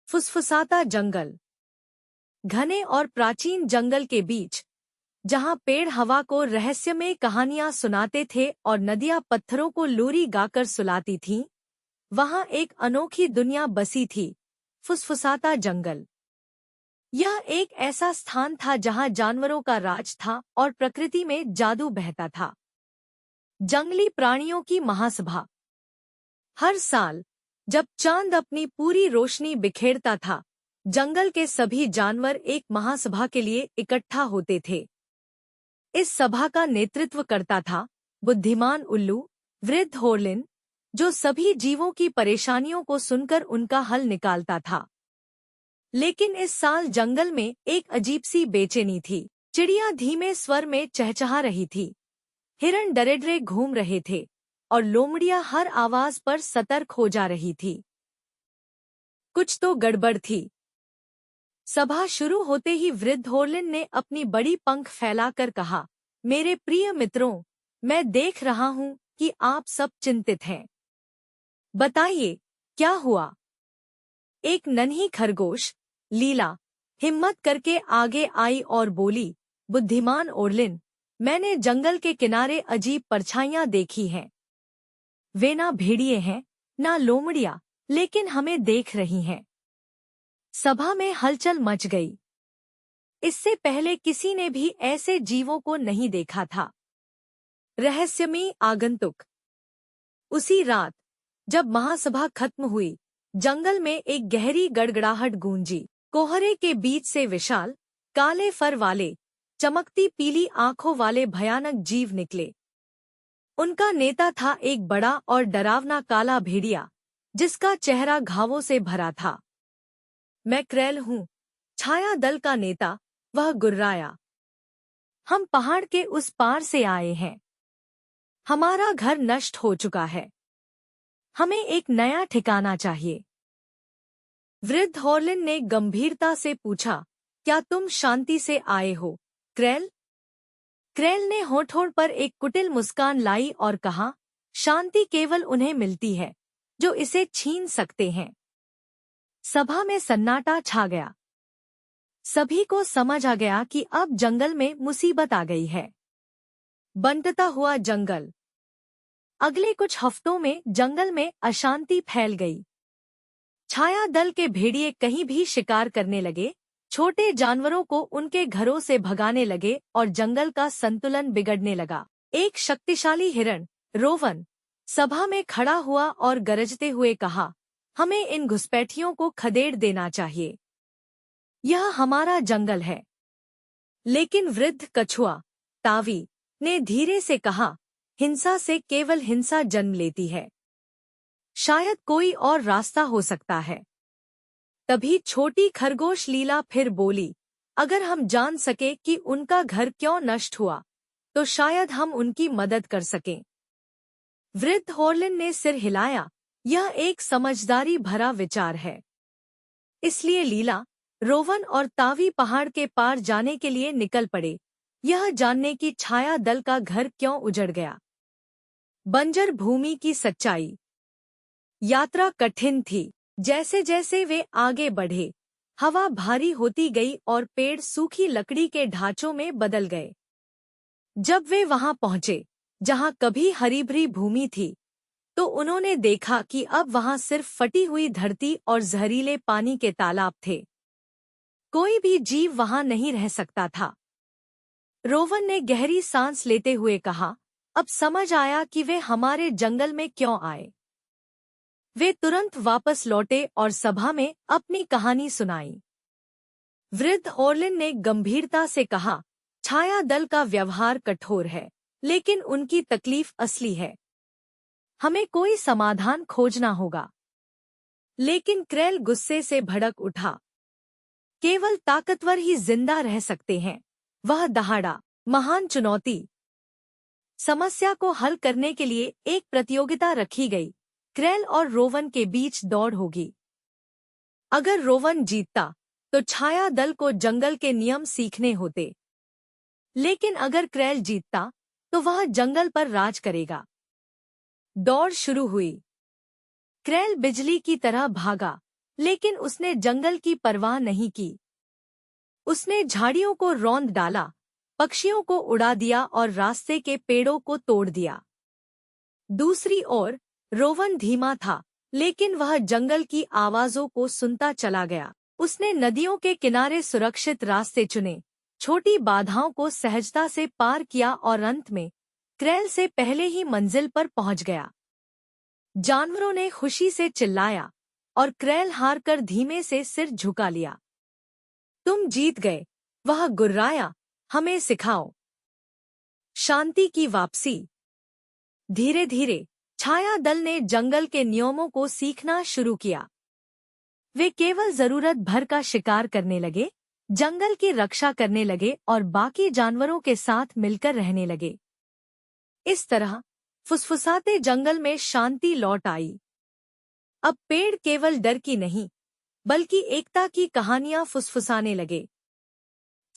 फुसफुसाता जंगल। घने और प्राचीन जंगल के बीच, जहां पेड़ हवा को रहस्यमय कहानियां सुनाते थे और नदियां पत्थरों को लोरी गाकर सुलाती थीं, वहां एक अनोखी दुनिया बसी थी, फुसफुसाता जंगल। यह एक ऐसा स्थान था जहां जानवरों का राज था और प्रकृति में जादू बहता था। जंगली प्राणियों की महासभा। हर साल जब चांद अपनी पूरी रोशनी बिखेरता था, जंगल के सभी जानवर एक महासभा के लिए इकट्ठा होते थे। इस सभा का नेतृत्व करता था बुद्धिमान उल्लू, वृद्ध होर्लिन, जो सभी जीवों की परेशानियों को सुनकर उनका हल निकालता था। लेकिन इस साल जंगल में एक अजीब सी बेचैनी थी। चिड़िया धीमे स्वर में चहचहा रही थी, हिरण डरे घूम रहे थे और लोमड़ियां हर आवाज पर सतर्क हो जा रही थी। कुछ तो गड़बड़ थी। सभा शुरू होते ही वृद्ध होर्लिन ने अपनी बड़ी पंख फैलाकर कहा, मेरे प्रिय मित्रों, मैं देख रहा हूँ कि आप सब चिंतित हैं। बताइए, क्या हुआ? एक नन्ही खरगोश, लीला, हिम्मत करके आगे आई और बोली, बुद्धिमान ओर्लिन, मैंने जंगल के किनारे अजीब परछाइयां देखी हैं। वे ना भेड़िए हैं, ना लोमड़ियां, लेकिन हमें देख रही हैं। सभा में हलचल मच गई। इससे पहले किसी ने भी ऐसे जीवों को नहीं देखा था। रहस्यमयी आगंतुक। उसी रात जब महासभा खत्म हुई, जंगल में एक गहरी गड़गड़ाहट गूंजी। कोहरे के बीच से विशाल, काले फर वाले, चमकती पीली आंखों वाले भयानक जीव निकले। उनका नेता था एक बड़ा और डरावना काला भेड़िया, जिसका चेहरा घावों से भरा था। मैं क्रेल हूँ, छाया दल का नेता, वह गुर्राया। हम पहाड़ के उस पार से आए हैं। हमारा घर नष्ट हो चुका है। हमें एक नया ठिकाना चाहिए। वृद्ध होर्लिन ने गंभीरता से पूछा, क्या तुम शांति से आए हो, क्रेल? क्रेल ने होठों पर एक कुटिल मुस्कान लाई और कहा, शांति केवल उन्हें मिलती है जो इसे छीन सकते हैं। सभा में सन्नाटा छा गया। सभी को समझ आ गया कि अब जंगल में मुसीबत आ गई है। बंटता हुआ जंगल। अगले कुछ हफ्तों में जंगल में अशांति फैल गई। छाया दल के भेड़िए कहीं भी शिकार करने लगे, छोटे जानवरों को उनके घरों से भगाने लगे और जंगल का संतुलन बिगड़ने लगा। एक शक्तिशाली हिरण, रोवन, सभा में खड़ा हुआ और गरजते हुए कहा, हमें इन घुसपैठियों को खदेड़ देना चाहिए। यह हमारा जंगल है। लेकिन वृद्ध कछुआ, तावी, ने धीरे से कहा, हिंसा से केवल हिंसा जन्म लेती है। शायद कोई और रास्ता हो सकता है। तभी छोटी खरगोश लीला फिर बोली, अगर हम जान सके कि उनका घर क्यों नष्ट हुआ, तो शायद हम उनकी मदद कर सकें। वृद्ध होर्लिन ने सिर हिलाया, यह एक समझदारी भरा विचार है। इसलिए लीला, रोवन और तावी पहाड़ के पार जाने के लिए निकल पड़े, यह जानने की छाया दल का घर क्यों उजड़ गया। बंजर भूमि की सच्चाई। यात्रा कठिन थी। जैसे जैसे वे आगे बढ़े, हवा भारी होती गई और पेड़ सूखी लकड़ी के ढांचों में बदल गए। जब वे वहां पहुंचे, जहां कभी हरी भरी भूमि थी, तो उन्होंने देखा कि अब वहां सिर्फ फटी हुई धरती और जहरीले पानी के तालाब थे। कोई भी जीव वहां नहीं रह सकता था। रोवन ने गहरी सांस लेते हुए कहा, अब समझ आया कि वे हमारे जंगल में क्यों आए। वे तुरंत वापस लौटे और सभा में अपनी कहानी सुनाई। वृद्ध होर्लिन ने गंभीरता से कहा, छाया दल का व्यवहार कठोर है, लेकिन उनकी तकलीफ असली है। हमें कोई समाधान खोजना होगा। लेकिन क्रेल गुस्से से भड़क उठा, केवल ताकतवर ही जिंदा रह सकते हैं। वह दहाड़ा, महान चुनौती। समस्या को हल करने के लिए एक प्रतियोगिता रखी गई। क्रेल और रोवन के बीच दौड़ होगी। अगर रोवन जीतता तो छाया दल को जंगल के नियम सीखने होते, लेकिन अगर क्रेल जीतता तो वह जंगल पर राज करेगा। दौड़ शुरू हुई। क्रेल बिजली की तरह भागा, लेकिन उसने जंगल की परवाह नहीं की। उसने झाड़ियों को रौंद डाला, पक्षियों को उड़ा दिया और रास्ते के पेड़ों को तोड़ दिया। दूसरी ओर रोवन धीमा था, लेकिन वह जंगल की आवाजों को सुनता चला गया। उसने नदियों के किनारे सुरक्षित रास्ते चुने, छोटी बाधाओं को सहजता से पार किया और अंत में क्रेल से पहले ही मंजिल पर पहुंच गया। जानवरों ने खुशी से चिल्लाया और क्रेल हार कर धीमे से सिर झुका लिया। तुम जीत गए, वह गुर्राया, हमें सिखाओ। शांति की वापसी। धीरे धीरे छाया दल ने जंगल के नियमों को सीखना शुरू किया। वे केवल जरूरत भर का शिकार करने लगे, जंगल की रक्षा करने लगे और बाकी जानवरों के साथ मिलकर रहने लगे। इस तरह फुसफुसाते जंगल में शांति लौट आई। अब पेड़ केवल डर की नहीं, बल्कि एकता की कहानियां फुसफुसाने लगे।